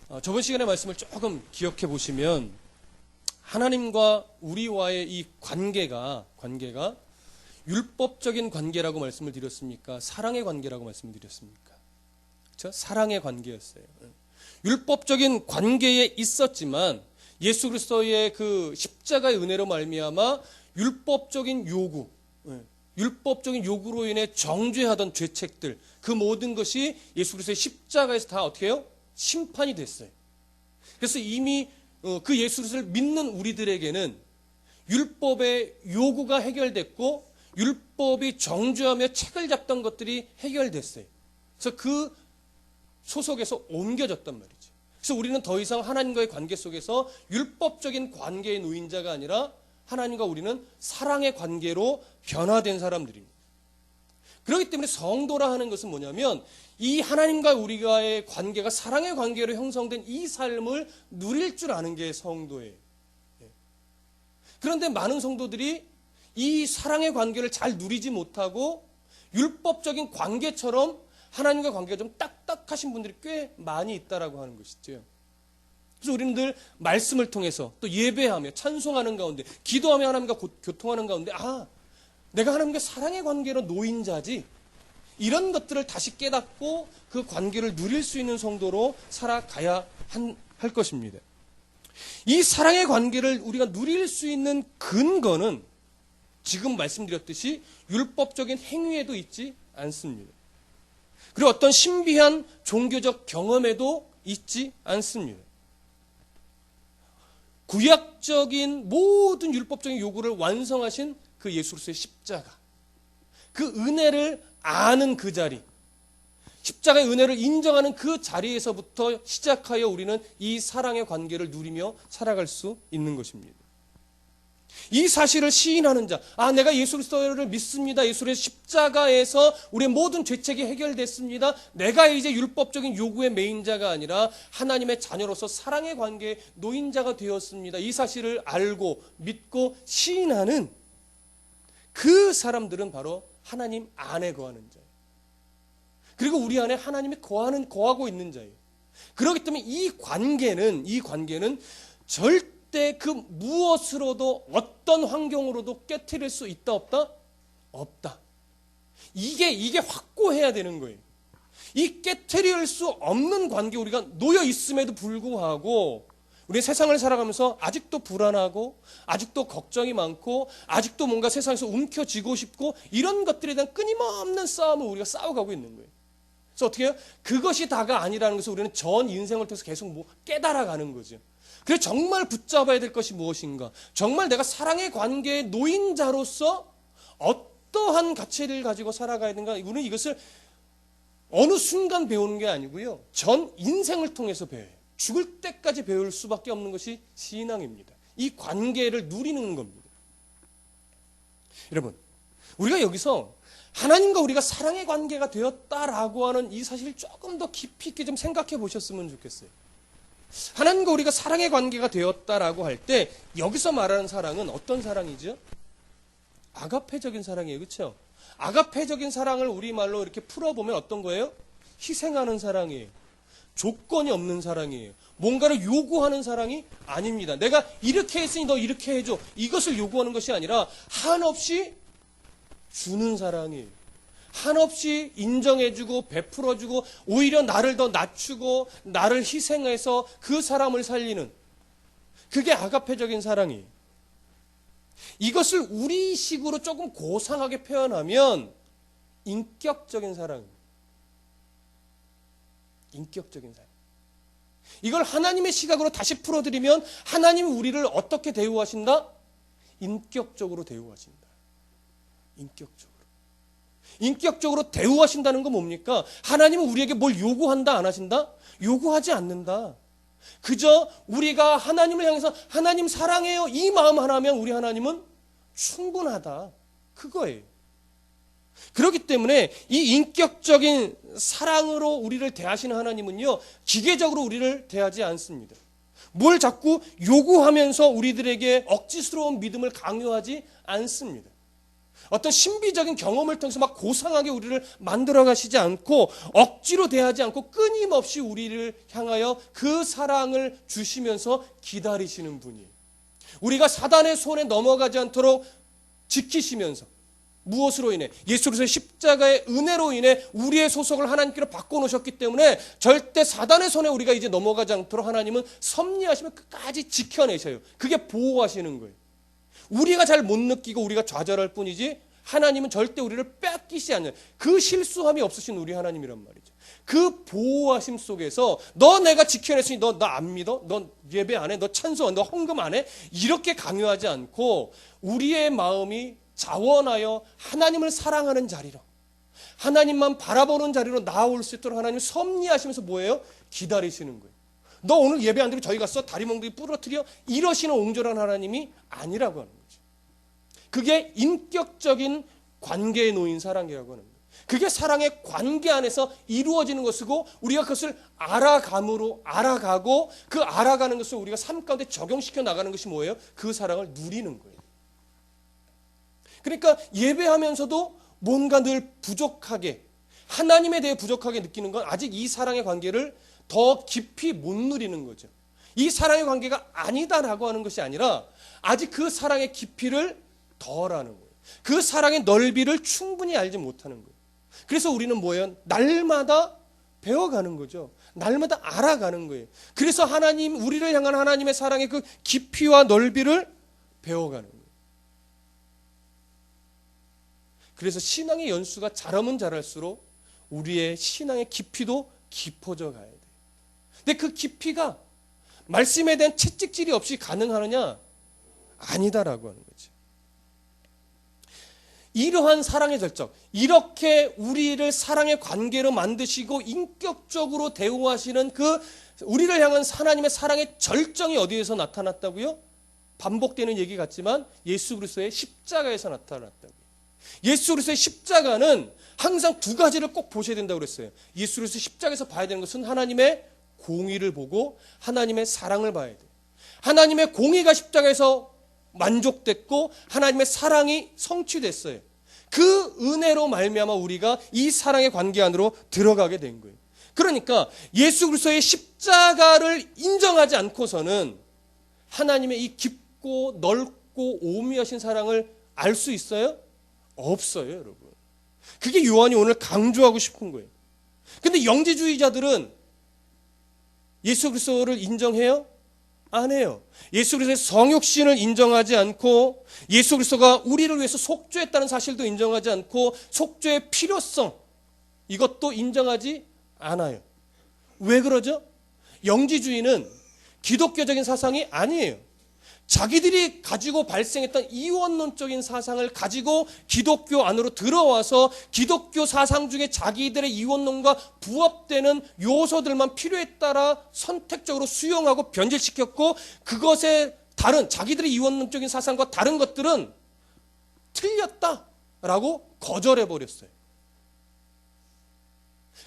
저번 시간의 말씀을 조금 기억해 보시면 하나님과 우리와의 이 관계가 율법적인 관계라고 말씀을 드렸습니까? 사랑의 관계라고 말씀을 드렸습니까? 그렇죠? 사랑의 관계였어요. 율법적인 관계에 있었지만 예수 그리스도의 그 십자가의 은혜로 말미암아 율법적인 요구로 인해 정죄하던 죄책들, 그 모든 것이 예수 그리스도의 십자가에서 다 어떻게 해요? 심판이 됐어요. 그래서 이미 그 예수 그리스도를 믿는 우리들에게는 율법의 요구가 해결됐고 율법이 정죄하며 책을 잡던 것들이 해결됐어요. 그래서 그 소속에서 옮겨졌단 말이죠. 그래서 우리는 더 이상 하나님과의 관계 속에서 율법적인 관계의 노인자가 아니라 하나님과 우리는 사랑의 관계로 변화된 사람들입니다. 그렇기 때문에 성도라 하는 것은 뭐냐면 이 하나님과 우리가의 관계가 사랑의 관계로 형성된 이 삶을 누릴 줄 아는 게 성도예요. 그런데 많은 성도들이 이 사랑의 관계를 잘 누리지 못하고 율법적인 관계처럼 하나님과 관계가 좀 딱딱하신 분들이 꽤 많이 있다라고 하는 것이죠. 그래서 우리는 늘 말씀을 통해서 또 예배하며 찬송하는 가운데 기도하며 하나님과 교통하는 가운데 내가 하나님과 사랑의 관계로 노인자지, 이런 것들을 다시 깨닫고 그 관계를 누릴 수 있는 성도로 살아가야 할 것입니다. 이 사랑의 관계를 우리가 누릴 수 있는 근거는 지금 말씀드렸듯이 율법적인 행위에도 있지 않습니다. 그리고 어떤 신비한 종교적 경험에도 있지 않습니다. 구약적인 모든 율법적인 요구를 완성하신 그 예수 그리스도의 십자가, 그 은혜를 아는 그 자리, 십자가의 은혜를 인정하는 그 자리에서부터 시작하여 우리는 이 사랑의 관계를 누리며 살아갈 수 있는 것입니다. 이 사실을 시인하는 자, 내가 예수 그리스도를 믿습니다. 예수 그리스도의 십자가에서 우리의 모든 죄책이 해결됐습니다. 내가 이제 율법적인 요구의 메인자가 아니라 하나님의 자녀로서 사랑의 관계의 노인자가 되었습니다. 이 사실을 알고 믿고 시인하는 그 사람들은 바로 하나님 안에 거하는 자예요. 그리고 우리 안에 하나님이 거하고 있는 자예요. 그렇기 때문에 이 관계는 절대 그 무엇으로도 어떤 환경으로도 깨트릴 수 있다 없다? 없다. 이게 확고해야 되는 거예요. 이 깨트릴 수 없는 관계, 우리가 놓여 있음에도 불구하고 우리 세상을 살아가면서 아직도 불안하고 아직도 걱정이 많고 아직도 뭔가 세상에서 움켜쥐고 싶고 이런 것들에 대한 끊임없는 싸움을 우리가 싸워가고 있는 거예요. 그래서 어떻게 해요? 그것이 다가 아니라는 것을 우리는 전 인생을 통해서 계속 깨달아가는 거죠. 그래서 정말 붙잡아야 될 것이 무엇인가? 정말 내가 사랑의 관계의 노인자로서 어떠한 가치를 가지고 살아가야 되는가? 우리는 이것을 어느 순간 배우는 게 아니고요. 전 인생을 통해서 배워요. 죽을 때까지 배울 수밖에 없는 것이 신앙입니다. 이 관계를 누리는 겁니다. 여러분, 우리가 여기서 하나님과 우리가 사랑의 관계가 되었다라고 하는 이 사실을 조금 더 깊이 있게 좀 생각해 보셨으면 좋겠어요. 하나님과 우리가 사랑의 관계가 되었다라고 할 때 여기서 말하는 사랑은 어떤 사랑이죠? 아가페적인 사랑이에요. 그렇죠? 아가페적인 사랑을 우리말로 이렇게 풀어보면 어떤 거예요? 희생하는 사랑이에요. 조건이 없는 사랑이에요. 뭔가를 요구하는 사랑이 아닙니다. 내가 이렇게 했으니 너 이렇게 해줘. 이것을 요구하는 것이 아니라 한없이 주는 사랑이에요. 한없이 인정해주고 베풀어주고 오히려 나를 더 낮추고 나를 희생해서 그 사람을 살리는, 그게 아가페적인 사랑이에요. 이것을 우리식으로 조금 고상하게 표현하면 인격적인 사랑입니다. 인격적인 사랑. 이걸 하나님의 시각으로 다시 풀어드리면 하나님이 우리를 어떻게 대우하신다? 인격적으로 대우하신다. 인격적으로 대우하신다는 건 뭡니까? 하나님은 우리에게 뭘 요구한다, 안 하신다? 요구하지 않는다. 그저 우리가 하나님을 향해서 하나님 사랑해요, 이 마음 하나면 우리 하나님은 충분하다. 그거예요. 그렇기 때문에 이 인격적인 사랑으로 우리를 대하시는 하나님은요, 기계적으로 우리를 대하지 않습니다. 뭘 자꾸 요구하면서 우리들에게 억지스러운 믿음을 강요하지 않습니다. 어떤 신비적인 경험을 통해서 막 고상하게 우리를 만들어 가시지 않고 억지로 대하지 않고 끊임없이 우리를 향하여 그 사랑을 주시면서 기다리시는 분이에요. 우리가 사단의 손에 넘어가지 않도록 지키시면서 무엇으로 인해? 예수 그리스도의 십자가의 은혜로 인해 우리의 소속을 하나님께로 바꿔놓으셨기 때문에 절대 사단의 손에 우리가 이제 넘어가지 않도록 하나님은 섭리하시면 끝까지 지켜내셔요. 그게 보호하시는 거예요. 우리가 잘 못 느끼고 우리가 좌절할 뿐이지 하나님은 절대 우리를 뺏기지 않는 그 실수함이 없으신 우리 하나님이란 말이죠. 그 보호하심 속에서 너 내가 지켜냈으니 너 나 안 믿어? 너 예배 안 해? 너 찬송 안 해? 너 헌금 안 해? 이렇게 강요하지 않고 우리의 마음이 자원하여 하나님을 사랑하는 자리로 하나님만 바라보는 자리로 나아올 수 있도록 하나님 섭리하시면서 뭐예요? 기다리시는 거예요. 너 오늘 예배 안 드리고 저희 갔어? 다리 몽둥이 부러뜨려? 이러시는 옹졸한 하나님이 아니라고 하는 거죠. 그게 인격적인 관계에 놓인 사랑이라고 하는 거예요. 그게 사랑의 관계 안에서 이루어지는 것이고 우리가 그것을 알아가고 그 알아가는 것을 우리가 삶 가운데 적용시켜 나가는 것이 뭐예요? 그 사랑을 누리는 거예요. 그러니까 예배하면서도 뭔가 늘 부족하게 하나님에 대해 부족하게 느끼는 건 아직 이 사랑의 관계를 더 깊이 못 누리는 거죠. 이 사랑의 관계가 아니다라고 하는 것이 아니라 아직 그 사랑의 깊이를 덜하는 거예요. 그 사랑의 넓이를 충분히 알지 못하는 거예요. 그래서 우리는 뭐예요? 날마다 배워가는 거죠. 날마다 알아가는 거예요. 그래서 하나님, 우리를 향한 하나님의 사랑의 그 깊이와 넓이를 배워가는 거예요. 그래서 신앙의 연수가 자라면 자랄수록 우리의 신앙의 깊이도 깊어져 가야 돼요. 근데 그 깊이가 말씀에 대한 채찍질이 없이 가능하느냐? 아니다라고 하는 거죠. 이러한 사랑의 절정, 이렇게 우리를 사랑의 관계로 만드시고 인격적으로 대우하시는 그 우리를 향한 하나님의 사랑의 절정이 어디에서 나타났다고요? 반복되는 얘기 같지만 예수 그리스도의 십자가에서 나타났다고요. 예수 그리스도의 십자가는 항상 두 가지를 꼭 보셔야 된다고 그랬어요. 예수 그리스도의 십자가에서 봐야 되는 것은 하나님의 공의를 보고 하나님의 사랑을 봐야 돼요. 하나님의 공의가 십자가에서 만족됐고 하나님의 사랑이 성취됐어요. 그 은혜로 말미암아 우리가 이 사랑의 관계 안으로 들어가게 된 거예요. 그러니까 예수 그리스도의 십자가를 인정하지 않고서는 하나님의 이 깊고 넓고 오묘하신 사랑을 알 수 있어요? 없어요, 여러분. 그게 요한이 오늘 강조하고 싶은 거예요. 근데 영지주의자들은 예수 그리스도를 인정해요? 안 해요. 예수 그리스도의 성육신을 인정하지 않고 예수 그리스도가 우리를 위해서 속죄했다는 사실도 인정하지 않고 속죄의 필요성 이것도 인정하지 않아요. 왜 그러죠? 영지주의는 기독교적인 사상이 아니에요. 자기들이 가지고 발생했던 이원론적인 사상을 가지고 기독교 안으로 들어와서 기독교 사상 중에 자기들의 이원론과 부합되는 요소들만 필요에 따라 선택적으로 수용하고 변질시켰고 그것에 다른 자기들의 이원론적인 사상과 다른 것들은 틀렸다라고 거절해버렸어요.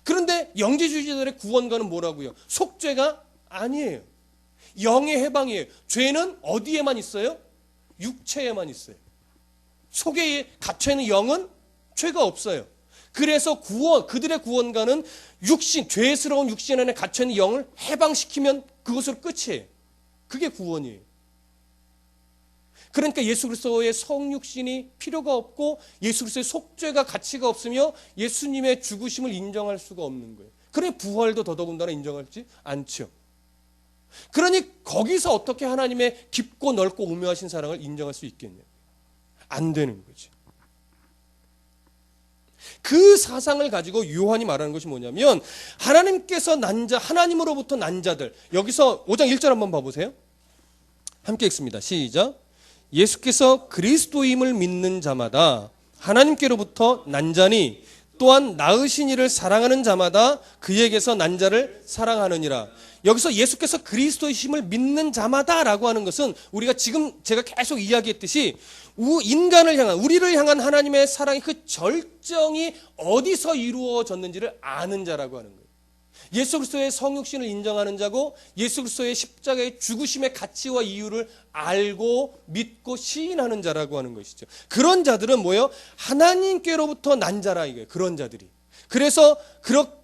그런데 영지주의자들의 구원과는 뭐라고요? 속죄가 아니에요. 영의 해방이에요. 죄는 어디에만 있어요? 육체에만 있어요. 속에 갇혀있는 영은 죄가 없어요. 그래서 그들의 구원과는 육신, 죄스러운 육신 안에 갇혀있는 영을 해방시키면 그것으로 끝이에요. 그게 구원이에요. 그러니까 예수 그리스도의 성육신이 필요가 없고 예수 그리스도의 속죄가 가치가 없으며 예수님의 죽으심을 인정할 수가 없는 거예요. 그래 부활도 더더군다나 인정하지 않죠. 그러니 거기서 어떻게 하나님의 깊고 넓고 오묘하신 사랑을 인정할 수 있겠냐? 안 되는 거죠. 그 사상을 가지고 요한이 말하는 것이 뭐냐면 하나님께서 하나님으로부터 난 자들 여기서 5장 1절 한번 봐보세요. 함께 읽습니다. 시작. 예수께서 그리스도임을 믿는 자마다 하나님께로부터 난 자니 또한 낳으신 이를 사랑하는 자마다 그에게서 난 자를 사랑하느니라. 여기서 예수께서 그리스도이심을 믿는 자마다라고 하는 것은 우리가 지금 제가 계속 이야기했듯이 인간을 향한 우리를 향한 하나님의 사랑의 그 절정이 어디서 이루어졌는지를 아는 자라고 하는 거예요. 예수 그리스도의 성육신을 인정하는 자고 예수 그리스도의 십자가의 죽으심의 가치와 이유를 알고 믿고 시인하는 자라고 하는 것이죠. 그런 자들은 뭐예요? 하나님께로부터 난 자라 이거예요. 그런 자들이. 그래서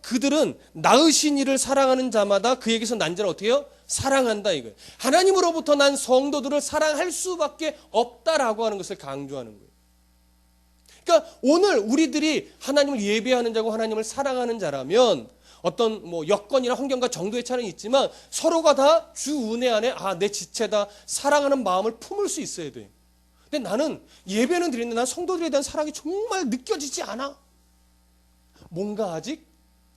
그들은 낳으신 이를 사랑하는 자마다 그에게서 난 자를 어떻게 해요? 사랑한다 이거예요. 하나님으로부터 난 성도들을 사랑할 수밖에 없다라고 하는 것을 강조하는 거예요. 그러니까 오늘 우리들이 하나님을 예배하는 자고 하나님을 사랑하는 자라면 어떤 뭐 여건이나 환경과 정도의 차이는 있지만 서로가 다 주 은혜 안에 내 지체다 사랑하는 마음을 품을 수 있어야 돼요. 근데 나는 예배는 드리는데 난 성도들에 대한 사랑이 정말 느껴지지 않아. 뭔가 아직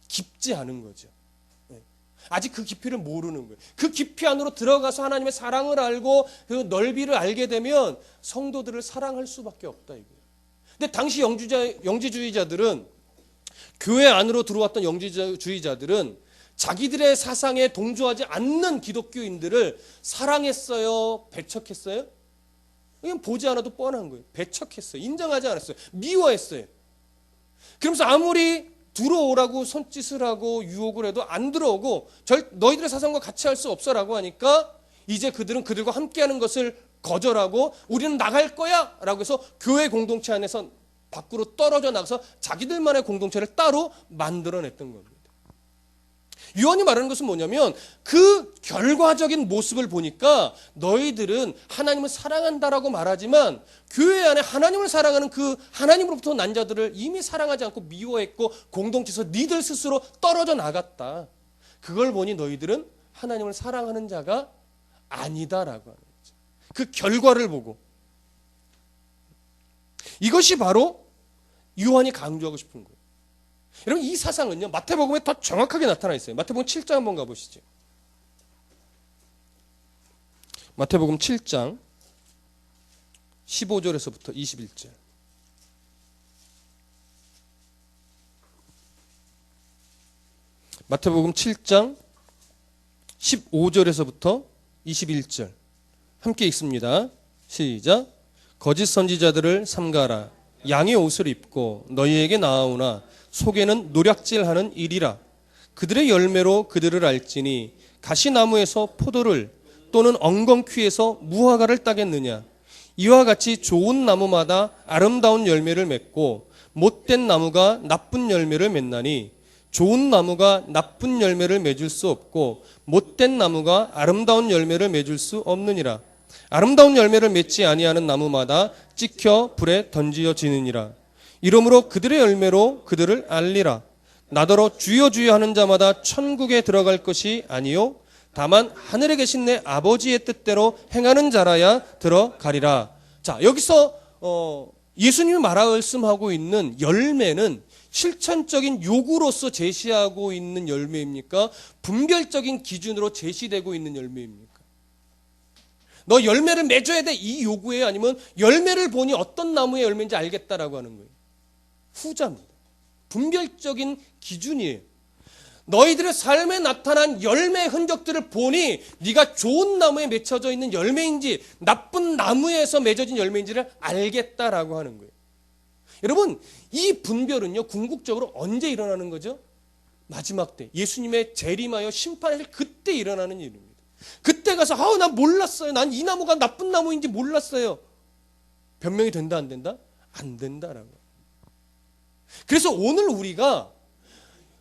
깊지 않은 거죠. 아직 그 깊이를 모르는 거예요. 그 깊이 안으로 들어가서 하나님의 사랑을 알고 그 넓이를 알게 되면 성도들을 사랑할 수밖에 없다 이거예요. 근데 당시 영지주의자들은 교회 안으로 들어왔던 영지주의자들은 자기들의 사상에 동조하지 않는 기독교인들을 사랑했어요? 배척했어요? 이건 보지 않아도 뻔한 거예요. 배척했어요. 인정하지 않았어요. 미워했어요. 그러면서 아무리 들어오라고 손짓을 하고 유혹을 해도 안 들어오고 너희들의 사상과 같이 할 수 없어라고 하니까 이제 그들은 그들과 함께하는 것을 거절하고 우리는 나갈 거야 라고 해서 교회 공동체 안에서 밖으로 떨어져 나가서 자기들만의 공동체를 따로 만들어냈던 겁니다. 요한이 말하는 것은 뭐냐면 그 결과적인 모습을 보니까 너희들은 하나님을 사랑한다라고 말하지만 교회 안에 하나님을 사랑하는 그 하나님으로부터 난 자들을 이미 사랑하지 않고 미워했고 공동체에서 니들 스스로 떨어져 나갔다. 그걸 보니 너희들은 하나님을 사랑하는 자가 아니다라고 하는 거죠. 그 결과를 보고 이것이 바로 요한이 강조하고 싶은 거예요. 여러분 이 사상은요 마태복음에 더 정확하게 나타나 있어요. 마태복음 7장 한번 가보시죠. 마태복음 7장 15절에서부터 21절. 마태복음 7장 15절에서부터 21절 함께 읽습니다. 시작. 거짓 선지자들을 삼가라. 양의 옷을 입고 너희에게 나아오나 속에는 노략질하는 일이라. 그들의 열매로 그들을 알지니 가시나무에서 포도를 또는 엉겅퀴에서 무화과를 따겠느냐. 이와 같이 좋은 나무마다 아름다운 열매를 맺고 못된 나무가 나쁜 열매를 맺나니 좋은 나무가 나쁜 열매를 맺을 수 없고 못된 나무가 아름다운 열매를 맺을 수 없느니라. 아름다운 열매를 맺지 아니하는 나무마다 찍혀 불에 던지어지느니라. 이러므로 그들의 열매로 그들을 알리라. 나더러 주여 주여 하는 자마다 천국에 들어갈 것이 아니요 다만 하늘에 계신 내 아버지의 뜻대로 행하는 자라야 들어가리라. 자, 여기서 예수님이 말씀하고 있는 열매는 실천적인 요구로서 제시하고 있는 열매입니까? 분별적인 기준으로 제시되고 있는 열매입니까? 너 열매를 맺어야 돼 이 요구예요? 아니면 열매를 보니 어떤 나무의 열매인지 알겠다라고 하는 거예요? 후자입니다. 분별적인 기준이에요. 너희들의 삶에 나타난 열매의 흔적들을 보니 네가 좋은 나무에 맺혀져 있는 열매인지 나쁜 나무에서 맺어진 열매인지를 알겠다라고 하는 거예요. 여러분 이 분별은요 궁극적으로 언제 일어나는 거죠? 마지막 때 예수님의 재림하여 심판할 그때 일어나는 일입니다. 그때 가서 난 몰랐어요. 난 이 나무가 나쁜 나무인지 몰랐어요. 변명이 된다 안 된다? 안 된다라고. 그래서 오늘 우리가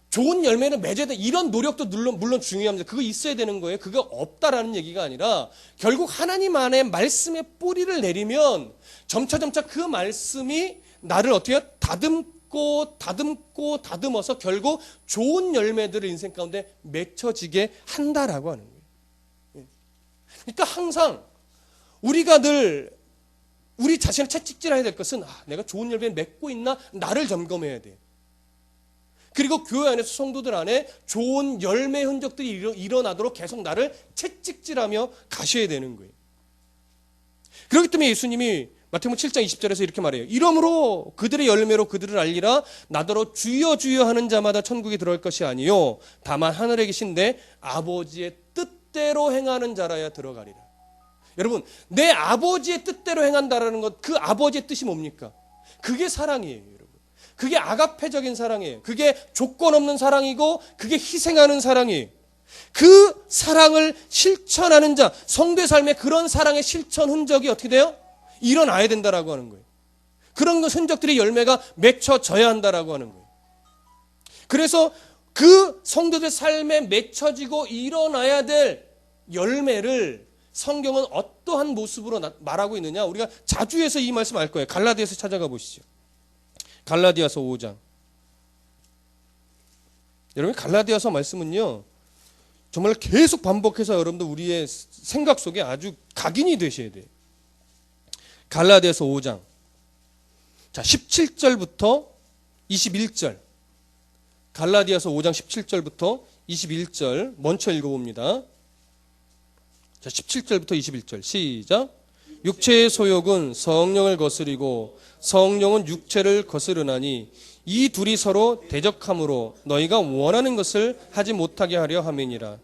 좋은 열매를 맺어야 돼. 이런 노력도 물론 중요합니다. 그거 있어야 되는 거예요. 그거 없다라는 얘기가 아니라 결국 하나님 안에 말씀의 뿌리를 내리면 점차 그 말씀이 나를 어떻게 다듬어서 결국 좋은 열매들을 인생 가운데 맺혀지게 한다라고 하는 거예요. 그러니까 항상 우리가 늘 우리 자신을 채찍질해야 될 것은 내가 좋은 열매를 맺고 있나 나를 점검해야 돼. 그리고 교회 안에서 성도들 안에 좋은 열매 흔적들이 일어나도록 계속 나를 채찍질하며 가셔야 되는 거예요. 그렇기 때문에 예수님이 마태복음 7장 20절에서 이렇게 말해요. 이러므로 그들의 열매로 그들을 알리라. 나더러 주여 주여 하는 자마다 천국에 들어갈 것이 아니요 다만 하늘에 계신 내 아버지의 뜻대로 행하는 자라야 들어가리라. 여러분 내 아버지의 뜻대로 행한다라는 것, 그 아버지의 뜻이 뭡니까? 그게 사랑이에요. 여러분 그게 아가페적인 사랑이에요. 그게 조건 없는 사랑이고 그게 희생하는 사랑이에요. 그 사랑을 실천하는 자, 성도의 삶에 그런 사랑의 실천 흔적이 어떻게 돼요? 일어나야 된다라고 하는 거예요. 그런 흔적들이 열매가 맺혀져야 한다라고 하는 거예요. 그래서 그 성도들 삶에 맺혀지고 일어나야 될 열매를 성경은 어떠한 모습으로 말하고 있느냐? 우리가 자주해서 이 말씀 알 거예요. 갈라디아서 찾아가 보시죠. 갈라디아서 5장. 여러분, 갈라디아서 말씀은요, 정말 계속 반복해서 여러분들 우리의 생각 속에 아주 각인이 되셔야 돼요. 갈라디아서 5장. 자, 17절부터 21절. 갈라디아서 5장 17절부터 21절 먼저 읽어봅니다. 자, 17절부터 21절 시작. 육체의 소욕은 성령을 거스리고 성령은 육체를 거스르나니 이 둘이 서로 대적함으로 너희가 원하는 것을 하지 못하게 하려 함이니라.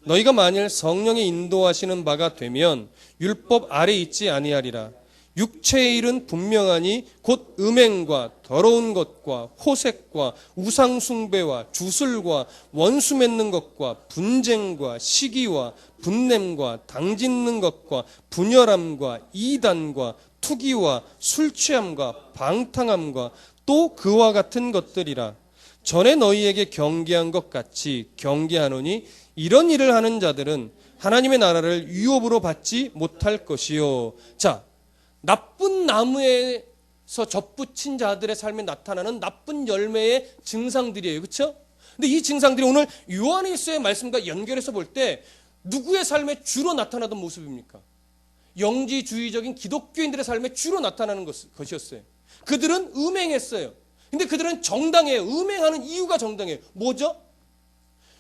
너희가 만일 성령의 인도하시는 바가 되면 율법 아래 있지 아니하리라. 육체의 일은 분명하니 곧 음행과 더러운 것과 호색과 우상숭배와 주술과 원수 맺는 것과 분쟁과 시기와 분냄과 당짓는 것과 분열함과 이단과 투기와 술취함과 방탕함과 또 그와 같은 것들이라. 전에 너희에게 경계한 것 같이 경계하노니 이런 일을 하는 자들은 하나님의 나라를 유업으로 받지 못할 것이요. 자, 나쁜 나무에서 접붙인 자들의 삶에 나타나는 나쁜 열매의 증상들이에요. 그렇죠? 근데 이 증상들이 오늘 요한일서의 말씀과 연결해서 볼 때 누구의 삶에 주로 나타나던 모습입니까? 영지주의적인 기독교인들의 삶에 주로 나타나는 것이었어요. 그들은 음행했어요. 근데 그들은 정당해요. 음행하는 이유가 정당해요. 뭐죠?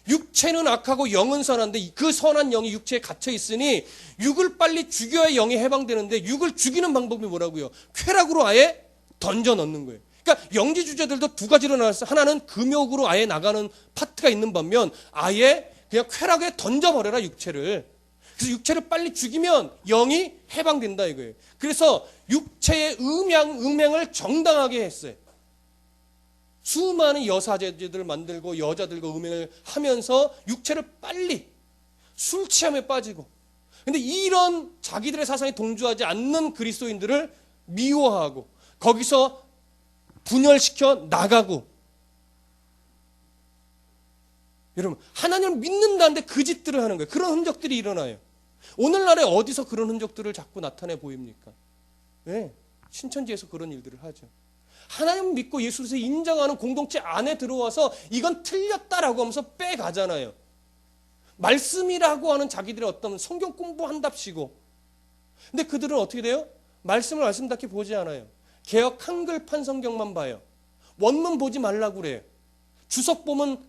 육체는 악하고 영은 선한데 그 선한 영이 육체에 갇혀 있으니 육을 빨리 죽여야 영이 해방되는데 육을 죽이는 방법이 뭐라고요? 쾌락으로 아예 던져 넣는 거예요. 그러니까 영지주의자들도 두 가지로 나눴어요. 하나는 금욕으로 아예 나가는 파트가 있는 반면 아예 그냥 쾌락에 던져버려라 육체를. 그래서 육체를 빨리 죽이면 영이 해방된다 이거예요. 그래서 육체의 음행을 정당하게 했어요. 수많은 여사제들을 만들고 여자들과 음행을 하면서 육체를 빨리 술 취함에 빠지고. 근데 이런 자기들의 사상에 동조하지 않는 그리스도인들을 미워하고 거기서 분열시켜 나가고. 여러분, 하나님을 믿는다는데 그 짓들을 하는 거예요. 그런 흔적들이 일어나요. 오늘날에 어디서 그런 흔적들을 자꾸 나타내 보입니까? 네, 신천지에서 그런 일들을 하죠. 하나님 믿고 예수를 인정하는 공동체 안에 들어와서 이건 틀렸다라고 하면서 빼가잖아요. 말씀이라고 하는 자기들의 어떤 성경 공부한답시고. 근데 그들은 어떻게 돼요? 말씀을 말씀답게 보지 않아요. 개역 한글판 성경만 봐요. 원문 보지 말라고 그래요. 주석 보면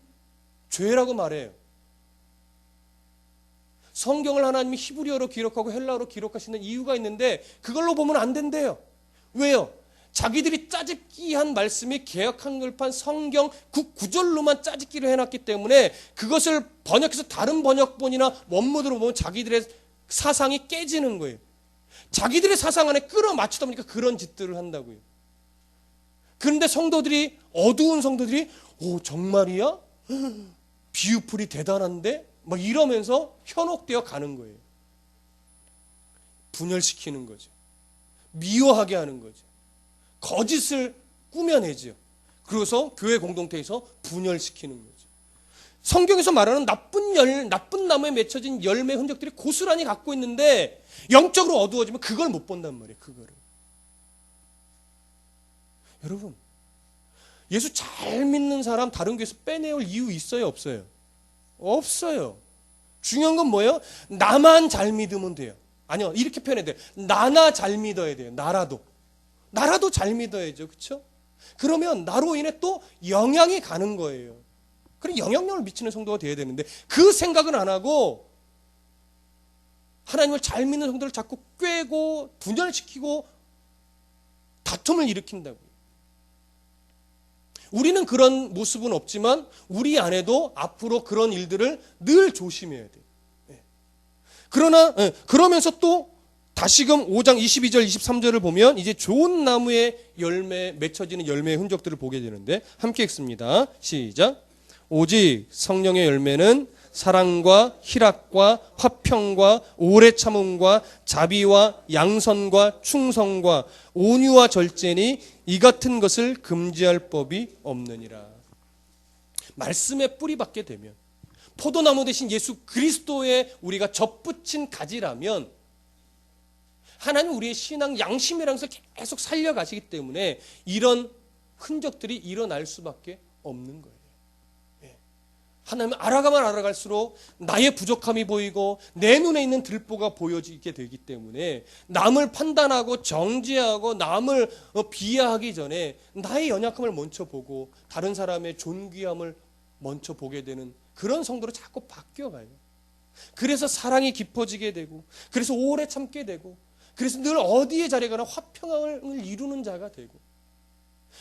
죄라고 말해요. 성경을 하나님이 히브리어로 기록하고 헬라어로 기록하시는 이유가 있는데 그걸로 보면 안 된대요. 왜요? 자기들이 짜집기한 말씀이 개역 한글판 성경 그 구절로만 짜집기를 해놨기 때문에 그것을 번역해서 다른 번역본이나 원문으로 보면 자기들의 사상이 깨지는 거예요. 자기들의 사상 안에 끌어맞추다 보니까 그런 짓들을 한다고요. 그런데 성도들이, 어두운 성도들이 오 정말이야? 비유풀이 대단한데? 막 이러면서 현혹되어 가는 거예요. 분열시키는 거죠. 미워하게 하는 거죠. 거짓을 꾸며내죠. 그래서 교회 공동체에서 분열시키는 거죠. 성경에서 말하는 나쁜 나무에 맺혀진 열매 흔적들이 고스란히 갖고 있는데 영적으로 어두워지면 그걸 못 본단 말이에요. 그거를. 여러분, 예수 잘 믿는 사람 다른 교회에서 빼내올 이유 있어요? 없어요? 없어요. 중요한 건 뭐예요? 나만 잘 믿으면 돼요. 아니요, 이렇게 표현해야 돼요. 나나 잘 믿어야 돼요. 나라도 잘 믿어야죠. 그렇죠? 그러면 나로 인해 또 영향이 가는 거예요. 그럼 영향력을 미치는 성도가 돼야 되는데 그 생각은 안 하고 하나님을 잘 믿는 성도를 자꾸 꿰고 분열시키고 다툼을 일으킨다고요. 우리는 그런 모습은 없지만 우리 안에도 앞으로 그런 일들을 늘 조심해야 돼요. 그러나 그러면서 또 다시금 5장 22절 23절을 보면 이제 좋은 나무의 열매 맺혀지는 열매의 흔적들을 보게 되는데 함께 읽습니다. 시작. 오직 성령의 열매는 사랑과 희락과 화평과 오래 참음과 자비와 양선과 충성과 온유와 절제니 이 같은 것을 금지할 법이 없느니라. 말씀의 뿌리 받게 되면 포도나무 대신 예수 그리스도에 우리가 접붙인 가지라면 하나님 우리의 신앙 양심이라는 것을 계속 살려가시기 때문에 이런 흔적들이 일어날 수밖에 없는 거예요. 하나님을 알아가면 알아갈수록 나의 부족함이 보이고 내 눈에 있는 들보가 보여지게 되기 때문에 남을 판단하고 정죄하고 남을 비하하기 전에 나의 연약함을 먼저 보고 다른 사람의 존귀함을 먼저 보게 되는 그런 성도로 자꾸 바뀌어가요. 그래서 사랑이 깊어지게 되고 그래서 오래 참게 되고 그래서 늘 어디에 자리에 가나 화평을 이루는 자가 되고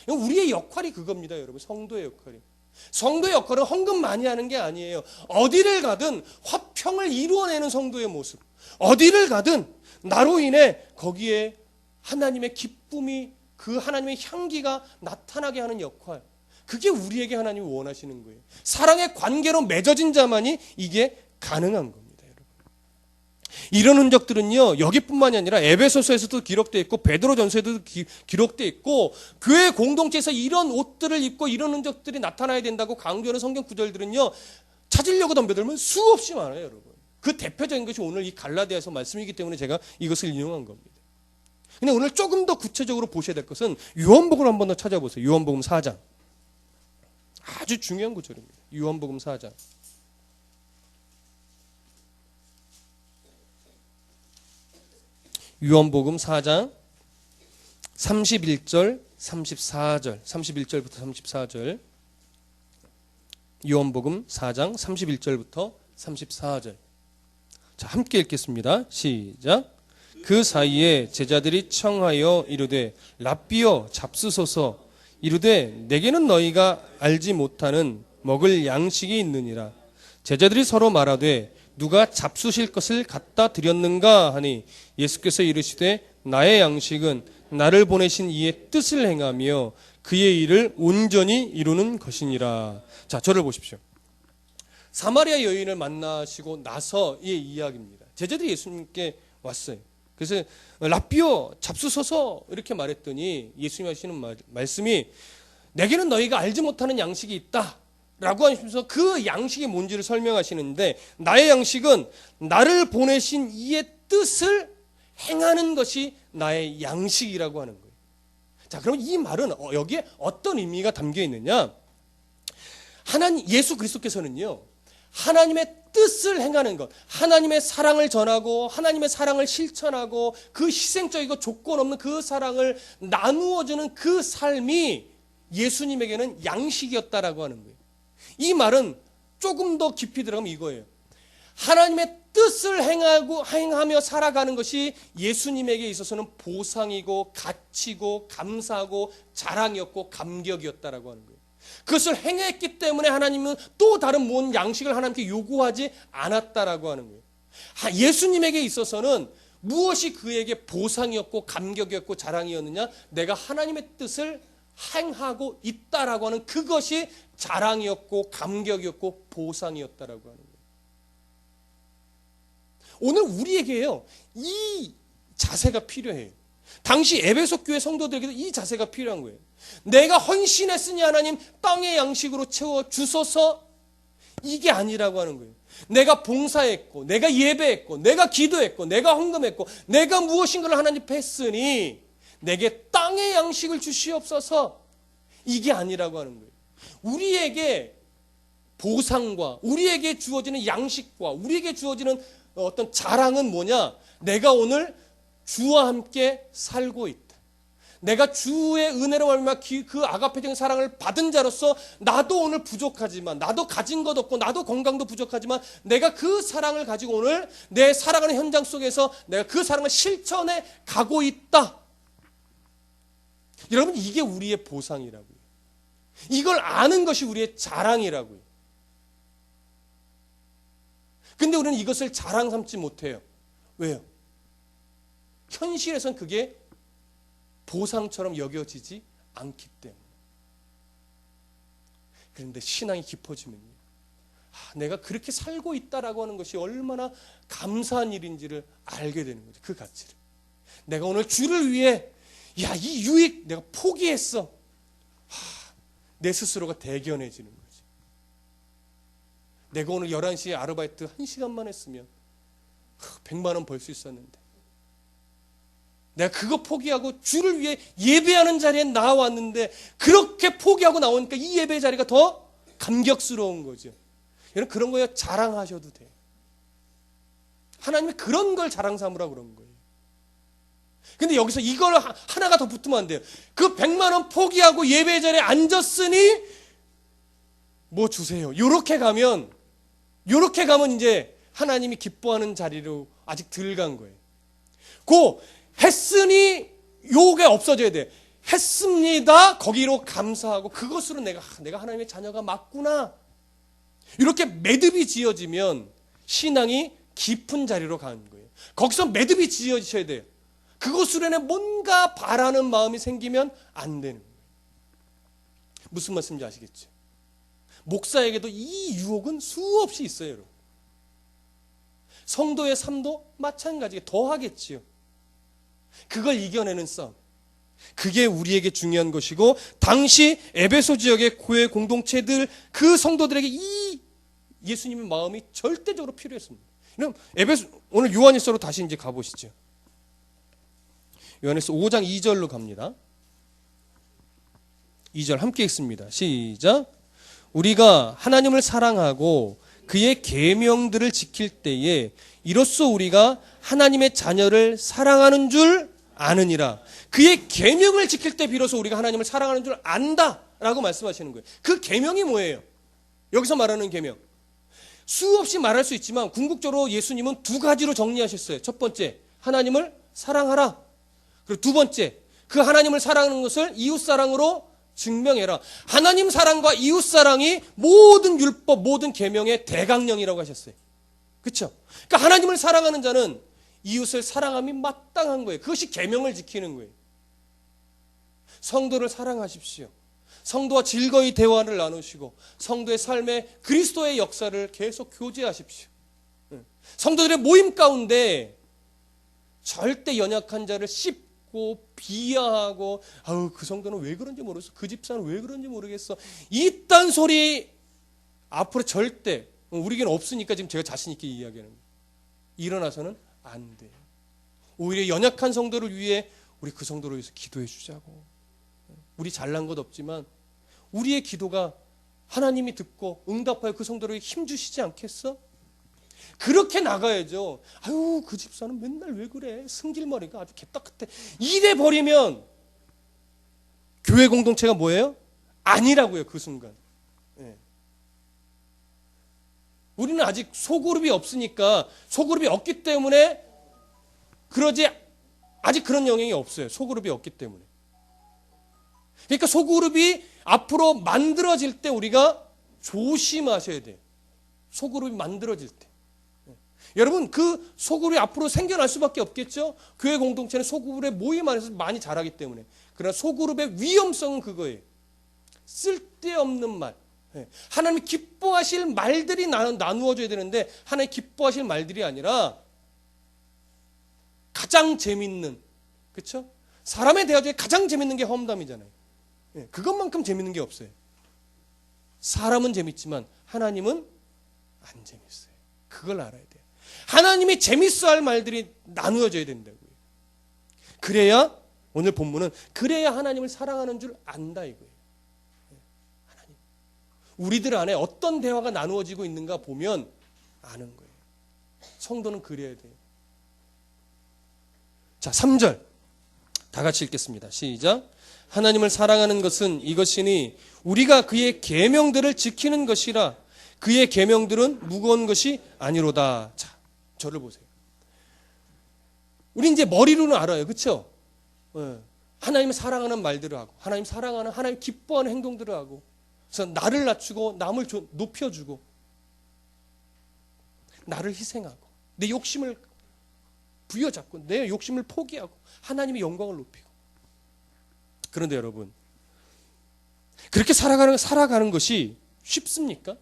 우리의 역할이 그겁니다. 여러분, 성도의 역할이. 성도의 역할은 헌금 많이 하는 게 아니에요. 어디를 가든 화평을 이루어내는 성도의 모습, 어디를 가든 나로 인해 거기에 하나님의 기쁨이, 그 하나님의 향기가 나타나게 하는 역할, 그게 우리에게 하나님이 원하시는 거예요. 사랑의 관계로 맺어진 자만이 이게 가능한 겁니다. 이런 흔적들은요, 여기뿐만이 아니라 에베소서에서도 기록되어 있고 베드로전서에도 기록되어 있고 교회 공동체에서 이런 옷들을 입고 이런 흔적들이 나타나야 된다고 강조하는 성경 구절들은요, 찾으려고 덤벼들면 수없이 많아요. 여러분, 그 대표적인 것이 오늘 이 갈라디아서 말씀이기 때문에 제가 이것을 인용한 겁니다. 근데 오늘 조금 더 구체적으로 보셔야 될 것은 요한복음을 한번 더 찾아보세요. 요한복음 4장, 아주 중요한 구절입니다. 요한복음 4장. 요한복음 4장 31절 34절 31절부터 34절 요한복음 4장 31절부터 34절. 자, 함께 읽겠습니다. 시작. 그 사이에 제자들이 청하여 이르되 랍비여 잡수소서. 이르되 내게는 너희가 알지 못하는 먹을 양식이 있느니라. 제자들이 서로 말하되 누가 잡수실 것을 갖다 드렸는가 하니 예수께서 이르시되 나의 양식은 나를 보내신 이의 뜻을 행하며 그의 일을 온전히 이루는 것이니라. 자, 저를 보십시오. 사마리아 여인을 만나시고 나서의 이야기입니다. 제자들이 예수님께 왔어요. 그래서 랍비여 잡수소서 이렇게 말했더니 예수님이 하시는 말씀이 내게는 너희가 알지 못하는 양식이 있다 라고 하시면서 그 양식이 뭔지를 설명하시는데, 나의 양식은 나를 보내신 이의 뜻을 행하는 것이 나의 양식이라고 하는 거예요. 자, 그럼 이 말은 여기에 어떤 의미가 담겨 있느냐? 예수 그리스도께서는요, 하나님의 뜻을 행하는 것, 하나님의 사랑을 전하고 하나님의 사랑을 실천하고 그 희생적이고 조건 없는 그 사랑을 나누어주는 그 삶이 예수님에게는 양식이었다라고 하는 거예요. 이 말은 조금 더 깊이 들어가면 이거예요. 하나님의 뜻을 행하며 살아가는 것이 예수님에게 있어서는 보상이고 가치고 감사하고 자랑이었고 감격이었다라고 하는 거예요. 그것을 행했기 때문에 하나님은 또 다른 뭔 양식을 하나님께 요구하지 않았다라고 하는 거예요. 예수님에게 있어서는 무엇이 그에게 보상이었고 감격이었고 자랑이었느냐? 내가 하나님의 뜻을 행하고 있다라고 하는 그것이 자랑이었고 감격이었고 보상이었다라고 하는 거예요. 오늘 우리에게요, 이 자세가 필요해요. 당시 에베소 교회 성도들에게도 이 자세가 필요한 거예요. 내가 헌신했으니 하나님 땅의 양식으로 채워 주소서, 이게 아니라고 하는 거예요. 내가 봉사했고 내가 예배했고 내가 기도했고 내가 헌금했고 내가 무엇인가를 하나님 앞에 했으니 내게 땅의 양식을 주시옵소서, 이게 아니라고 하는 거예요. 우리에게 보상과 우리에게 주어지는 양식과 우리에게 주어지는 어떤 자랑은 뭐냐? 내가 오늘 주와 함께 살고 있다. 내가 주의 은혜로 말미암아 그 아가페적인 사랑을 받은 자로서 나도 오늘 부족하지만, 나도 가진 것 없고 나도 건강도 부족하지만 내가 그 사랑을 가지고 오늘 내 살아가는 현장 속에서 내가 그 사랑을 실천해 가고 있다. 여러분, 이게 우리의 보상이라고요. 이걸 아는 것이 우리의 자랑이라고요. 근데 우리는 이것을 자랑 삼지 못해요. 왜요? 현실에선 그게 보상처럼 여겨지지 않기 때문에. 그런데 신앙이 깊어지면요, 내가 그렇게 살고 있다라고 하는 것이 얼마나 감사한 일인지를 알게 되는 거죠. 그 가치를. 내가 오늘 주를 위해 이 유익 내가 포기했어. 내 스스로가 대견해지는 거지. 내가 오늘 11시에 아르바이트 1시간만 했으면 100만 원 벌 수 있었는데, 내가 그거 포기하고 주를 위해 예배하는 자리에 나왔는데 그렇게 포기하고 나오니까 이 예배 자리가 더 감격스러운 거죠. 여러분, 그런 거에 자랑하셔도 돼요. 하나님이 그런 걸 자랑 삼으라고 그런 거예요. 근데 여기서 이걸 하나가 더 붙으면 안 돼요. 그 100만 원 포기하고 예배 자리에 앉았으니 뭐 주세요. 요렇게 가면 이제 하나님이 기뻐하는 자리로 아직 덜 간 거예요. 고 했으니 요게 없어져야 돼. 했습니다. 거기로 감사하고 그것으로 내가 하나님의 자녀가 맞구나. 이렇게 매듭이 지어지면 신앙이 깊은 자리로 가는 거예요. 거기서 매듭이 지어지셔야 돼요. 그것으로 뭔가 바라는 마음이 생기면 안 되는 거예요. 무슨 말씀인지 아시겠죠? 목사에게도 이 유혹은 수없이 있어요, 여러분. 성도의 삶도 마찬가지게 더하겠지요. 그걸 이겨내는 싸움. 그게 우리에게 중요한 것이고, 당시 에베소 지역의 교회 공동체들, 그 성도들에게 이 예수님의 마음이 절대적으로 필요했습니다. 그럼 오늘 요한일서로 다시 이제 가보시죠. 요한일서 5장 2절로 갑니다. 2절 함께 읽습니다. 시작. 우리가 하나님을 사랑하고 그의 계명들을 지킬 때에 이로써 우리가 하나님의 자녀를 사랑하는 줄 아느니라. 그의 계명을 지킬 때 비로소 우리가 하나님을 사랑하는 줄 안다라고 말씀하시는 거예요. 그 계명이 뭐예요? 여기서 말하는 계명, 수없이 말할 수 있지만 궁극적으로 예수님은 두 가지로 정리하셨어요. 첫 번째, 하나님을 사랑하라. 그리고 두 번째, 그 하나님을 사랑하는 것을 이웃사랑으로 증명해라. 하나님 사랑과 이웃사랑이 모든 율법, 모든 계명의 대강령이라고 하셨어요. 그렇죠? 그러니까 하나님을 사랑하는 자는 이웃을 사랑함이 마땅한 거예요. 그것이 계명을 지키는 거예요. 성도를 사랑하십시오. 성도와 즐거이 대화를 나누시고 성도의 삶에 그리스도의 역사를 계속 교제하십시오. 성도들의 모임 가운데 절대 연약한 자를 씹고 비하하고 그 성도는 왜 그런지 모르겠어. 그 집사는 왜 그런지 모르겠어. 이딴 소리 앞으로 절대 우리에게는 없으니까 지금 제가 자신 있게 이야기하는 거예요. 일어나서는 안 돼요. 오히려 연약한 성도를 위해 우리 그 성도를 위해서 기도해 주자고. 우리 잘난 것 없지만 우리의 기도가 하나님이 듣고 응답하여 그 성도를 힘 주시지 않겠어? 그렇게 나가야죠. 그 집사는 맨날 왜 그래? 승질머리가 아주 개딱같아. 이래 버리면 교회 공동체가 뭐예요? 아니라고요. 그 순간. 네. 우리는 아직 소그룹이 없으니까, 소그룹이 없기 때문에 그러지, 아직 그런 영향이 없어요. 소그룹이 없기 때문에. 그러니까 소그룹이 앞으로 만들어질 때 우리가 조심하셔야 돼요. 소그룹이 만들어질 때. 여러분, 그 소그룹이 앞으로 생겨날 수밖에 없겠죠. 교회 공동체는 소그룹의 모임 안에서 많이 자라기 때문에. 그러나 소그룹의 위험성은 그거예요. 쓸데없는 말. 하나님이 기뻐하실 말들이 나누어져야 되는데 하나님 기뻐하실 말들이 아니라 가장 재밌는, 그렇죠? 사람의 대화 중에 가장 재밌는 게 험담이잖아요. 그것만큼 재밌는 게 없어요. 사람은 재밌지만 하나님은 안 재밌어요. 그걸 알아야 돼요. 하나님이 재밌어 할 말들이 나누어져야 된다고요. 그래야, 오늘 본문은 그래야 하나님을 사랑하는 줄 안다 이거예요. 하나님, 우리들 안에 어떤 대화가 나누어지고 있는가 보면 아는 거예요. 성도는 그래야 돼요. 자, 3절 다 같이 읽겠습니다. 시작. 하나님을 사랑하는 것은 이것이니 우리가 그의 계명들을 지키는 것이라. 그의 계명들은 무거운 것이 아니로다. 자, 저를 보세요. 우리 이제 머리로는 알아요. 그렇죠? 하나님을 사랑하는 말들을 하고 하나님 사랑하는, 하나님 기뻐하는 행동들을 하고, 그래서 나를 낮추고 남을 높여주고 나를 희생하고 내 욕심을 부여잡고 내 욕심을 포기하고 하나님의 영광을 높이고. 그런데 여러분, 그렇게 살아가는 것이 쉽습니까?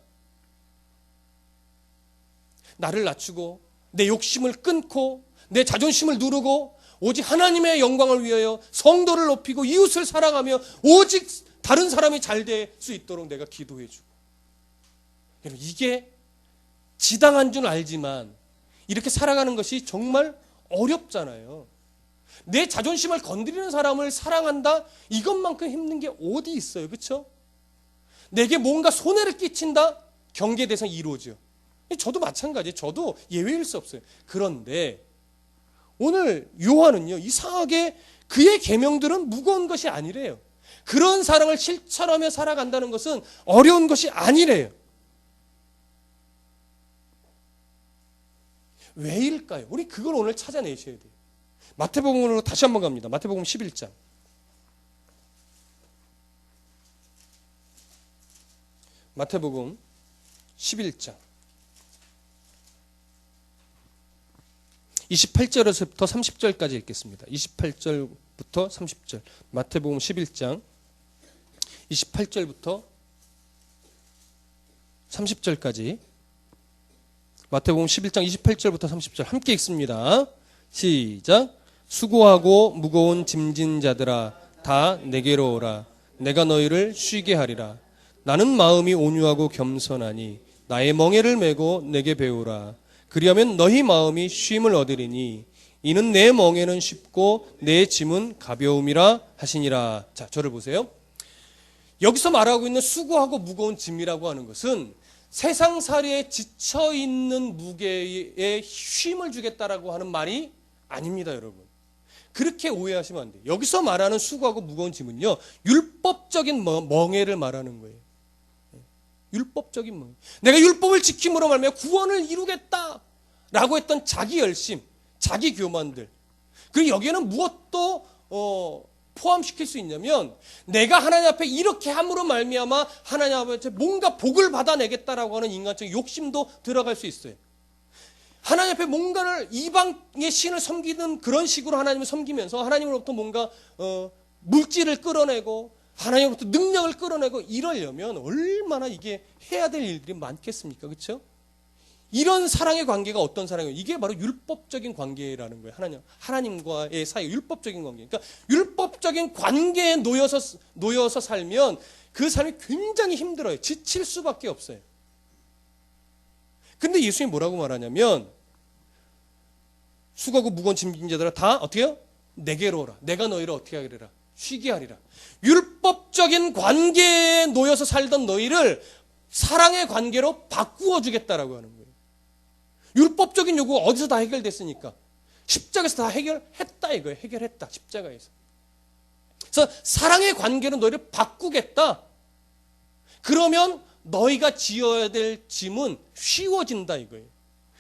나를 낮추고 내 욕심을 끊고 내 자존심을 누르고 오직 하나님의 영광을 위하여 성도를 높이고 이웃을 사랑하며 오직 다른 사람이 잘 될 수 있도록 내가 기도해주고. 여러분, 이게 지당한 줄 알지만 이렇게 살아가는 것이 정말 어렵잖아요. 내 자존심을 건드리는 사람을 사랑한다? 이것만큼 힘든 게 어디 있어요? 그렇죠? 내게 뭔가 손해를 끼친다? 경계 대상이 이루어져요. 저도 마찬가지예요. 저도 예외일 수 없어요. 그런데 오늘 요한은요, 이상하게 그의 계명들은 무거운 것이 아니래요. 그런 사랑을 실천하며 살아간다는 것은 어려운 것이 아니래요. 왜일까요? 우리 그걸 오늘 찾아내셔야 돼요. 마태복음으로 다시 한번 갑니다. 마태복음 11장. 마태복음 11장 28절에서부터 30절까지 읽겠습니다. 28절부터 30절. 마태복음 11장 28절부터 30절까지. 마태복음 11장 28절부터 30절 함께 읽습니다. 시작. 수고하고 무거운 짐진 자들아 다 내게로 오라. 내가 너희를 쉬게 하리라. 나는 마음이 온유하고 겸손하니 나의 멍에를 메고 내게 배우라. 그리하면 너희 마음이 쉼을 얻으리니 이는 내 멍에는 쉽고 내 짐은 가벼움이라 하시니라. 자, 저를 보세요. 여기서 말하고 있는 수고하고 무거운 짐이라고 하는 것은 세상살이에 지쳐있는 무게에 쉼을 주겠다라고 하는 말이 아닙니다, 여러분. 그렇게 오해하시면 안 돼요. 여기서 말하는 수고하고 무거운 짐은요, 율법적인 멍에를 말하는 거예요. 율법적인 멍에. 내가 율법을 지킴으로 말하면 구원을 이루겠다라고 했던 자기 열심, 자기 교만들. 그리고 여기에는 무엇도 포함시킬 수 있냐면 내가 하나님 앞에 이렇게 함으로 말미암아 하나님 앞에 뭔가 복을 받아내겠다라고 하는 인간적인 욕심도 들어갈 수 있어요. 하나님 앞에 뭔가를 이방의 신을 섬기는 그런 식으로 하나님을 섬기면서 하나님으로부터 뭔가 물질을 끌어내고 하나님으로부터 능력을 끌어내고 이러려면 얼마나 이게 해야 될 일들이 많겠습니까? 그렇죠? 이런 사랑의 관계가 어떤 사랑이에요? 이게 바로 율법적인 관계라는 거예요. 하나님과의 사이, 율법적인 관계. 그러니까 율법적인 관계에 놓여서 살면 그 삶이 굉장히 힘들어요. 지칠 수밖에 없어요. 근데 예수님이 뭐라고 말하냐면 수고하고 무거운 짐진 자들아 다 어떻게 해요? 내게로 오라. 내가 너희를 어떻게 하리라? 쉬게 하리라. 율법적인 관계에 놓여서 살던 너희를 사랑의 관계로 바꾸어 주겠다라고 하는 거예요. 율법적인 요구가 어디서 다 해결됐으니까 십자가에서 다 해결했다 이거예요. 해결했다. 십자가에서. 그래서 사랑의 관계로 너희를 바꾸겠다. 그러면 너희가 지어야 될 짐은 쉬워진다 이거예요.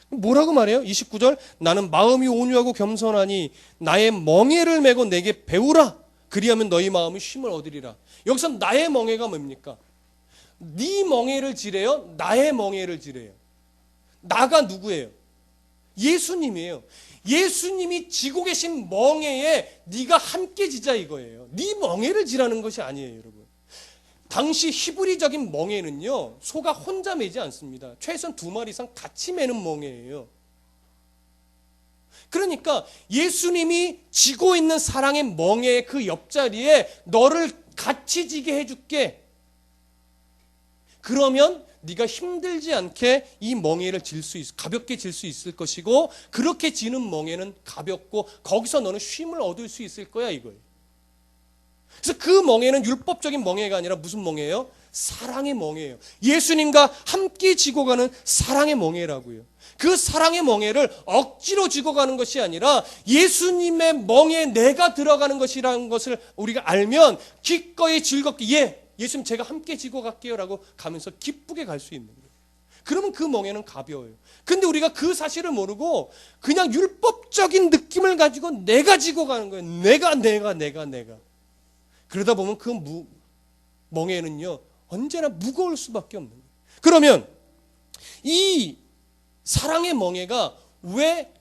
뭐라고 말해요? 29절. 나는 마음이 온유하고 겸손하니 나의 멍에를 메고 내게 배우라. 그리하면 너희 마음이 쉼을 얻으리라. 여기서 나의 멍에가 뭡니까? 네 멍에를 지래요? 나의 멍에를 지래요? 나가 누구예요? 예수님이에요. 예수님이 지고 계신 멍에에 네가 함께 지자 이거예요. 네 멍에를 지라는 것이 아니에요, 여러분. 당시 히브리적인 멍에는요, 소가 혼자 매지 않습니다. 최소한 2마리 이상 같이 매는 멍에예요. 그러니까 예수님이 지고 있는 사랑의 멍에의 그 옆자리에 너를 같이 지게 해줄게. 그러면 네가 힘들지 않게 이 멍에를 가볍게 질 수 있을 것이고, 그렇게 지는 멍에는 가볍고 거기서 너는 쉼을 얻을 수 있을 거야 이거예요. 그래서 그 멍에는 율법적인 멍에가 아니라 무슨 멍에예요? 사랑의 멍에예요. 예수님과 함께 지고 가는 사랑의 멍에라고요. 그 사랑의 멍에를 억지로 지고 가는 것이 아니라 예수님의 멍에에 내가 들어가는 것이라는 것을 우리가 알면 기꺼이 즐겁게 예수님 제가 함께 지고 갈게요 라고 가면서 기쁘게 갈 수 있는 거예요. 그러면 그 멍에는 가벼워요. 근데 우리가 그 사실을 모르고 그냥 율법적인 느낌을 가지고 내가 지고 가는 거예요. 내가. 그러다 보면 그 멍에는요 언제나 무거울 수밖에 없는 거예요. 그러면 이 사랑의 멍에가 왜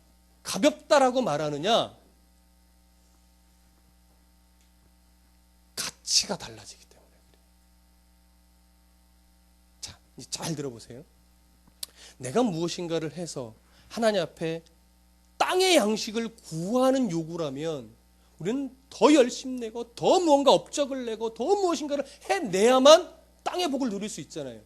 가볍다라고 말하느냐? 가치가 달라지기 때문에 그래요. 자, 이제 잘 들어보세요. 내가 무엇인가를 해서 하나님 앞에 땅의 양식을 구하는 요구라면 우리는 더 열심 내고 더 무언가 업적을 내고 더 무엇인가를 해내야만 땅의 복을 누릴 수 있잖아요.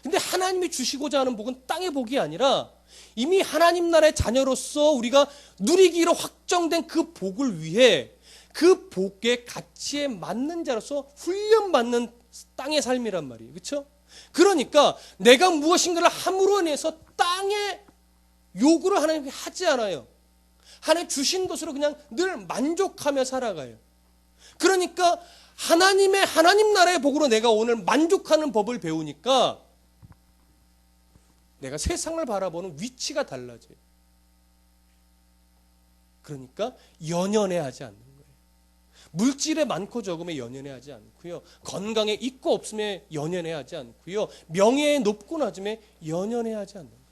근데 하나님이 주시고자 하는 복은 땅의 복이 아니라 이미 하나님 나라의 자녀로서 우리가 누리기로 확정된 그 복을 위해 그 복의 가치에 맞는 자로서 훈련받는 땅의 삶이란 말이에요. 그렇죠? 그러니까 내가 무엇인가를 함으로 인해서 땅의 요구를 하나님께 하지 않아요. 하나님 주신 것으로 그냥 늘 만족하며 살아가요. 그러니까 하나님 나라의 복으로 내가 오늘 만족하는 법을 배우니까 내가 세상을 바라보는 위치가 달라져요. 그러니까 연연해하지 않는 거예요. 물질에 많고 적음에 연연해하지 않고요. 건강에 있고 없음에 연연해하지 않고요. 명예에 높고 낮음에 연연해하지 않는 거예요.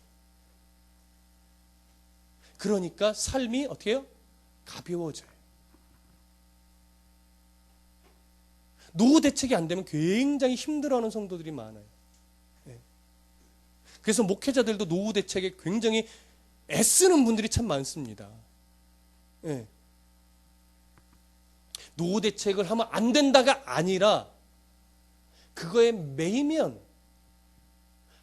그러니까 삶이 어떻게 해요? 가벼워져요. 노후 대책이 안 되면 굉장히 힘들어하는 성도들이 많아요. 그래서 목회자들도 노후 대책에 굉장히 애쓰는 분들이 참 많습니다. 노후 대책을 하면 안 된다가 아니라 그거에 매이면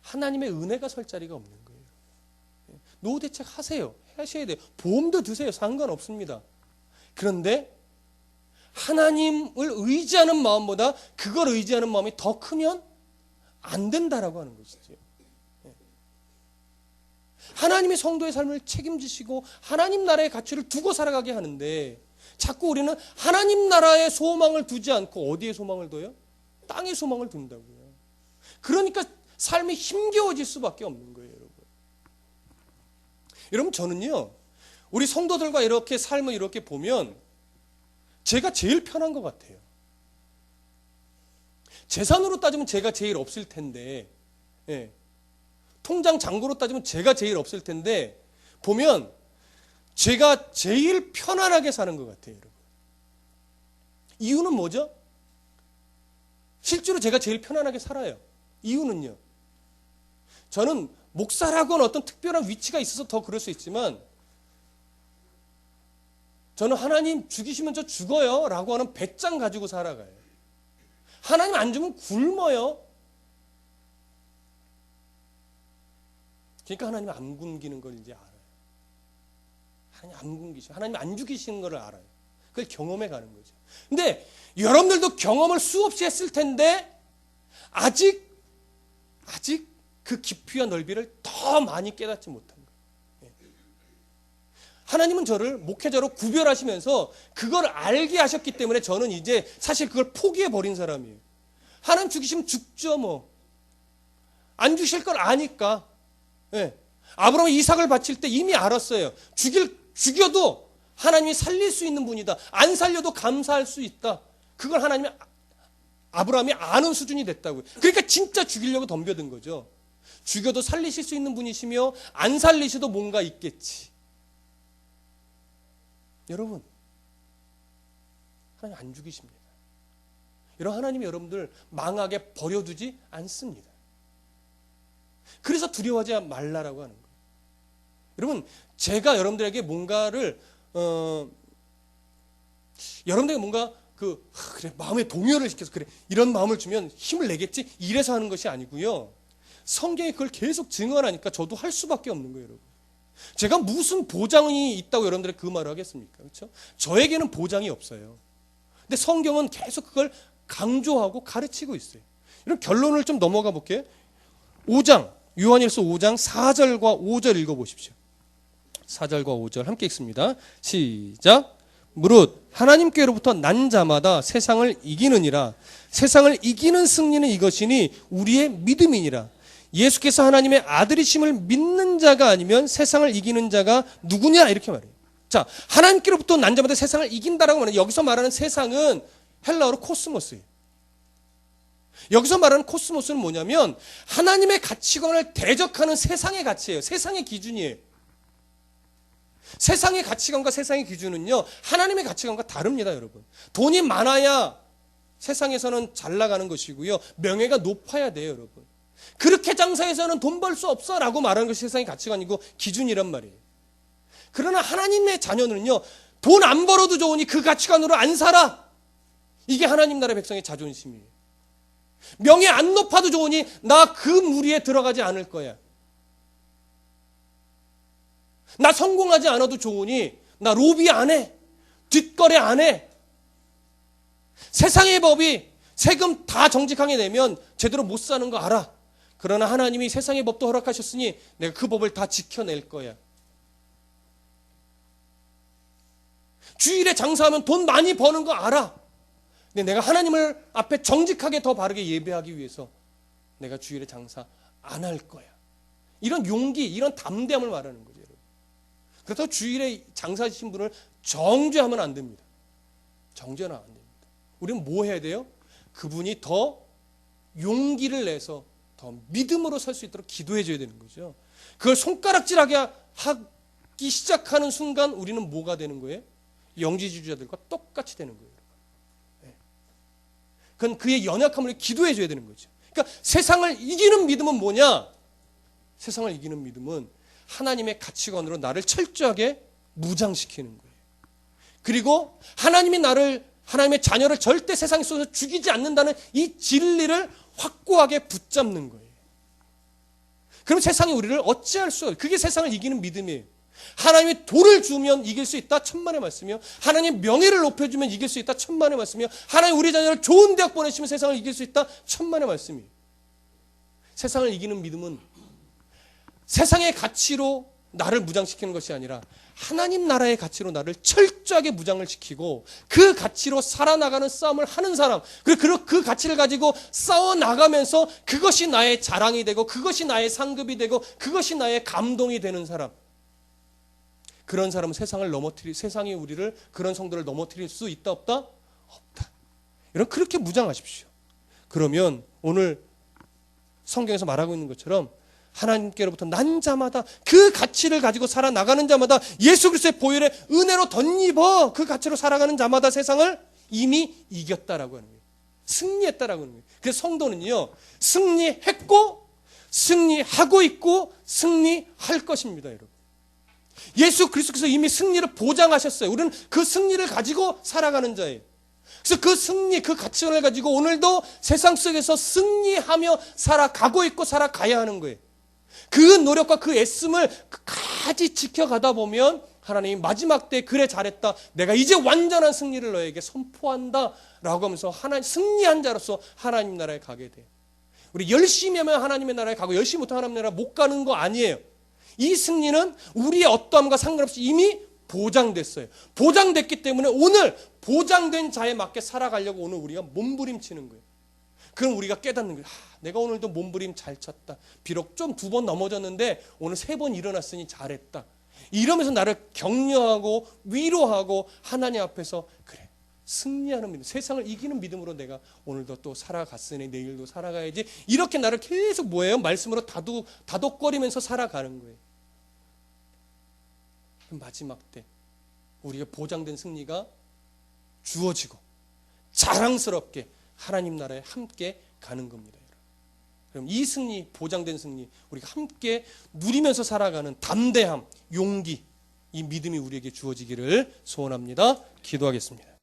하나님의 은혜가 설 자리가 없는 거예요. 노후 대책 하세요. 하셔야 돼요. 보험도 드세요. 상관없습니다. 그런데 하나님을 의지하는 마음보다 그걸 의지하는 마음이 더 크면 안 된다라고 하는 것이죠. 하나님이 성도의 삶을 책임지시고 하나님 나라의 가치를 두고 살아가게 하는데 자꾸 우리는 하나님 나라의 소망을 두지 않고 어디에 소망을 둬요? 땅에 소망을 둔다고요. 그러니까 삶이 힘겨워질 수밖에 없는 거예요, 여러분. 여러분, 저는요, 우리 성도들과 이렇게 삶을 이렇게 보면 제가 제일 편한 것 같아요. 재산으로 따지면 제가 제일 없을 텐데, 통장 잔고로 따지면 제가 제일 없을 텐데, 보면 제가 제일 편안하게 사는 것 같아요, 여러분. 이유는 뭐죠? 실제로 제가 제일 편안하게 살아요. 이유는요, 저는 목사라고는 어떤 특별한 위치가 있어서 더 그럴 수 있지만, 저는 하나님 죽이시면 저 죽어요 라고 하는 배짱 가지고 살아가요. 하나님 안 주면 굶어요. 그러니까 하나님 안 굶기는 걸 이제 알아요. 하나님 안 굶기시고 하나님 안 죽이시는 걸 알아요. 그걸 경험해 가는 거죠. 근데 여러분들도 경험을 수없이 했을 텐데 아직 그 깊이와 넓이를 더 많이 깨닫지 못한 거예요. 하나님은 저를 목회자로 구별하시면서 그걸 알게 하셨기 때문에 저는 이제 사실 그걸 포기해 버린 사람이에요. 하나님 죽이시면 죽죠 뭐. 안 주실 걸 아니까. 아브라함이 이삭을 바칠 때 이미 알았어요. 죽여도 하나님이 살릴 수 있는 분이다. 안 살려도 감사할 수 있다. 그걸 아브라함이 아는 수준이 됐다고요. 그러니까 진짜 죽이려고 덤벼든 거죠. 죽여도 살리실 수 있는 분이시며 안 살리셔도 뭔가 있겠지. 여러분, 하나님 안 죽이십니다. 이런 하나님이 여러분들 망하게 버려두지 않습니다. 그래서 두려워하지 말라라고 하는 거예요. 여러분, 제가 여러분들에게 뭔가를 여러분들에게 뭔가 그래 마음에 동요를 시켜서 그래 이런 마음을 주면 힘을 내겠지 이래서 하는 것이 아니고요. 성경이 그걸 계속 증언하니까 저도 할 수밖에 없는 거예요, 여러분. 제가 무슨 보장이 있다고 여러분들에게 그 말을 하겠습니까? 그렇죠? 저에게는 보장이 없어요. 근데 성경은 계속 그걸 강조하고 가르치고 있어요. 이런 결론을 좀 넘어가 볼게요. 5장, 요한일서 5장 4절과 5절 읽어보십시오. 4절과 5절 함께 읽습니다. 시작. 무릇 하나님께로부터 난 자마다 세상을 이기느니라. 세상을 이기는 승리는 이것이니 우리의 믿음이니라. 예수께서 하나님의 아들이심을 믿는 자가 아니면 세상을 이기는 자가 누구냐 이렇게 말해요. 자, 하나님께로부터 난 자마다 세상을 이긴다라고 말해요. 여기서 말하는 세상은 헬라어로 코스모스예요. 여기서 말하는 코스모스는 뭐냐면 하나님의 가치관을 대적하는 세상의 가치예요. 세상의 기준이에요. 세상의 가치관과 세상의 기준은요, 하나님의 가치관과 다릅니다, 여러분. 돈이 많아야 세상에서는 잘 나가는 것이고요, 명예가 높아야 돼요, 여러분. 그렇게 장사해서는 돈 벌 수 없어 라고 말하는 것이 세상의 가치관이고 기준이란 말이에요. 그러나 하나님의 자녀는요, 돈 안 벌어도 좋으니 그 가치관으로 안 살아. 이게 하나님 나라 백성의 자존심이에요. 명예 안 높아도 좋으니 나 그 무리에 들어가지 않을 거야. 나 성공하지 않아도 좋으니 나 로비 안 해. 뒷거래 안 해. 세상의 법이 세금 다 정직하게 내면 제대로 못 사는 거 알아. 그러나 하나님이 세상의 법도 허락하셨으니 내가 그 법을 다 지켜낼 거야. 주일에 장사하면 돈 많이 버는 거 알아. 근데 내가 하나님을 앞에 정직하게 더 바르게 예배하기 위해서 내가 주일에 장사 안 할 거야. 이런 용기, 이런 담대함을 말하는 거죠. 그렇다고 주일에 장사하신 분을 정죄하면 안 됩니다. 정죄는 안 됩니다. 우리는 뭐 해야 돼요? 그분이 더 용기를 내서 더 믿음으로 설 수 있도록 기도해 줘야 되는 거죠. 그걸 손가락질하게 하기 시작하는 순간 우리는 뭐가 되는 거예요? 영지주의자들과 똑같이 되는 거예요. 그건 그의 연약함을 기도해 줘야 되는 거죠. 그러니까 세상을 이기는 믿음은 뭐냐? 세상을 이기는 믿음은 하나님의 가치관으로 나를 철저하게 무장시키는 거예요. 그리고 하나님의 자녀를 절대 세상 속에서 죽이지 않는다는 이 진리를 확고하게 붙잡는 거예요. 그럼 세상이 우리를 어찌할 수 없어요. 그게 세상을 이기는 믿음이에요. 하나님이 돌을 주면 이길 수 있다, 천만의 말씀이요. 하나님 명예를 높여주면 이길 수 있다, 천만의 말씀이요. 하나님 우리 자녀를 좋은 대학 보내시면 세상을 이길 수 있다, 천만의 말씀이에요. 세상을 이기는 믿음은 세상의 가치로 나를 무장시키는 것이 아니라 하나님 나라의 가치로 나를 철저하게 무장을 시키고 그 가치로 살아나가는 싸움을 하는 사람, 그리고 그 가치를 가지고 싸워나가면서 그것이 나의 자랑이 되고 그것이 나의 상급이 되고 그것이 나의 감동이 되는 사람, 그런 사람은 세상이 우리를, 그런 성도를 넘어뜨릴 수 있다 없다? 없다. 여러분 그렇게 무장하십시오. 그러면 오늘 성경에서 말하고 있는 것처럼 하나님께로부터 난 자마다 그 가치를 가지고 살아나가는 자마다 예수 그리스도의 보혈의 은혜로 덧입어 그 가치로 살아가는 자마다 세상을 이미 이겼다라고 하는 거예요. 승리했다라고 하는 거예요. 그래서 성도는요, 승리했고 승리하고 있고 승리할 것입니다, 여러분. 예수 그리스도께서 이미 승리를 보장하셨어요. 우리는 그 승리를 가지고 살아가는 자예요. 그래서 그 승리, 그 가치관을 가지고 오늘도 세상 속에서 승리하며 살아가고 있고 살아가야 하는 거예요. 그 노력과 그 애씀을 끝까지 지켜가다 보면 하나님이 마지막 때 그래 잘했다, 내가 이제 완전한 승리를 너에게 선포한다 라고 하면서 승리한 자로서 하나님 나라에 가게 돼요. 우리 열심히 하면 하나님의 나라에 가고 열심히 못하면 하나님 나라에 못 가는 거 아니에요. 이 승리는 우리의 어떠함과 상관없이 이미 보장됐어요. 보장됐기 때문에 오늘 보장된 자에 맞게 살아가려고 오늘 우리가 몸부림치는 거예요. 그럼 우리가 깨닫는 거예요. 내가 오늘도 몸부림 잘 쳤다. 비록 좀 2번 넘어졌는데 오늘 3번 일어났으니 잘했다. 이러면서 나를 격려하고 위로하고 하나님 앞에서 그래, 승리하는 믿음, 세상을 이기는 믿음으로 내가 오늘도 또 살아갔으니 내일도 살아가야지. 이렇게 나를 계속 뭐예요? 말씀으로 다독거리면서 살아가는 거예요. 마지막 때 우리가 보장된 승리가 주어지고 자랑스럽게 하나님 나라에 함께 가는 겁니다. 그럼 이 승리, 보장된 승리, 우리가 함께 누리면서 살아가는 담대함, 용기, 이 믿음이 우리에게 주어지기를 소원합니다. 기도하겠습니다.